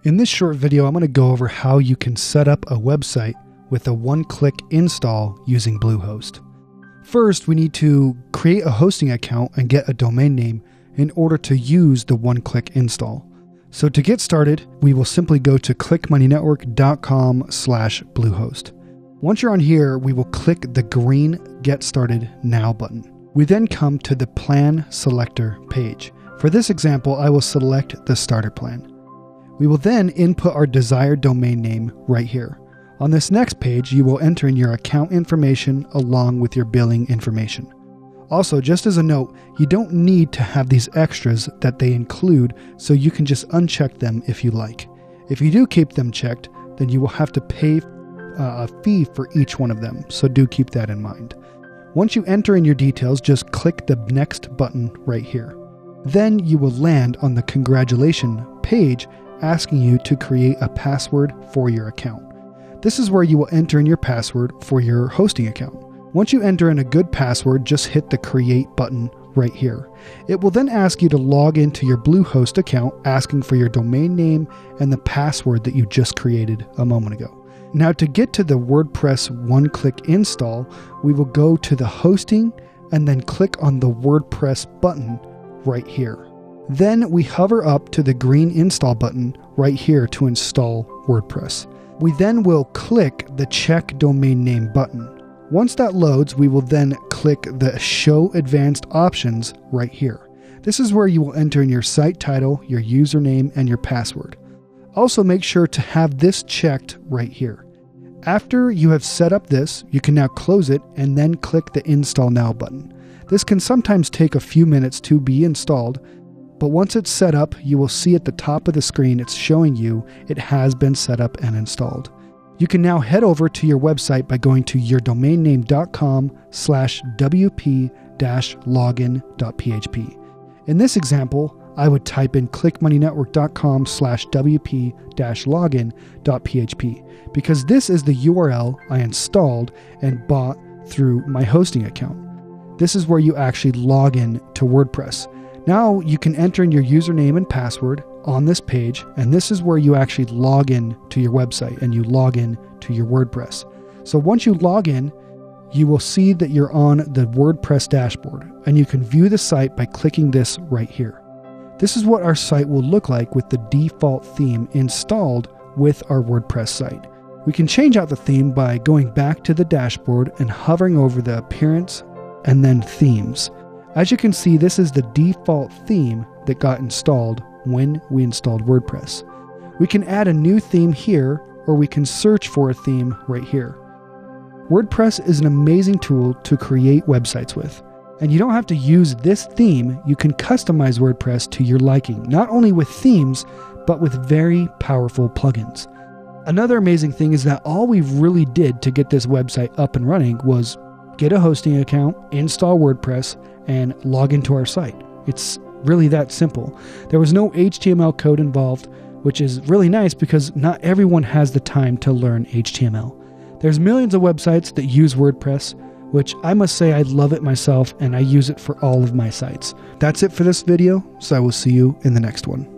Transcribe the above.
In this short video, I'm going to go over how you can set up a website with a one-click install using BlueHost. First, we need to create a hosting account and get a domain name in order to use the one-click install. So to get started, we will simply go to clickmoneynetwork.com/Bluehost. Once you're on here, we will click the green Get Started Now button. We then come to the Plan Selector page. For this example, I will select the Starter Plan. We will then input our desired domain name right here. On this next page, you will enter in your account information along with your billing information. Also, just as a note, you don't need to have these extras that they include, so you can just uncheck them if you like. If you do keep them checked, then you will have to pay a fee for each one of them, so do keep that in mind. Once you enter in your details, just click the Next button right here. Then you will land on the Congratulations page asking you to create a password for your account. This is where you will enter in your password for your hosting account. Once you enter in a good password, just hit the Create button right here. It will then ask you to log into your BlueHost account, asking for your domain name and the password that you just created a moment ago. Now, to get to the WordPress one-click install, we will go to the hosting and then click on the WordPress button right here. Then we hover up to the green install button right here to install WordPress. We then will click the Check Domain Name button. Once that loads, we will then click the Show Advanced Options right here. This is where you will enter in your site title, your username, and your password. Also, make sure to have this checked right here. After you have set up this, you can now close it and then click the Install Now button. This can sometimes take a few minutes to be installed, but once it's set up, you will see at the top of the screen it's showing you it has been set up and installed. You can now head over to your website by going to yourdomainname.com/wp-login.php. In this example, I would type in clickmoneynetwork.com/wp-login.php because this is the URL I installed and bought through my hosting account. This is where you actually log in to WordPress. Now you can enter in your username and password on this page, and this is where you actually log in to your website and you log in to your WordPress. So once you log in, you will see that you're on the WordPress dashboard, and you can view the site by clicking this right here. This is what our site will look like with the default theme installed with our WordPress site. We can change out the theme by going back to the dashboard and hovering over the Appearance and then Themes. As you can see, this is the default theme that got installed when we installed WordPress. We can add a new theme here, or we can search for a theme right here. WordPress is an amazing tool to create websites with. And you don't have to use this theme, you can customize WordPress to your liking, not only with themes, but with very powerful plugins. Another amazing thing is that all we really did to get this website up and running was get a hosting account, install WordPress, and log into our site. It's really that simple. There was no HTML code involved, which is really nice because not everyone has the time to learn HTML. There's millions of websites that use WordPress, which I must say I love it myself and I use it for all of my sites. That's it for this video, so I will see you in the next one.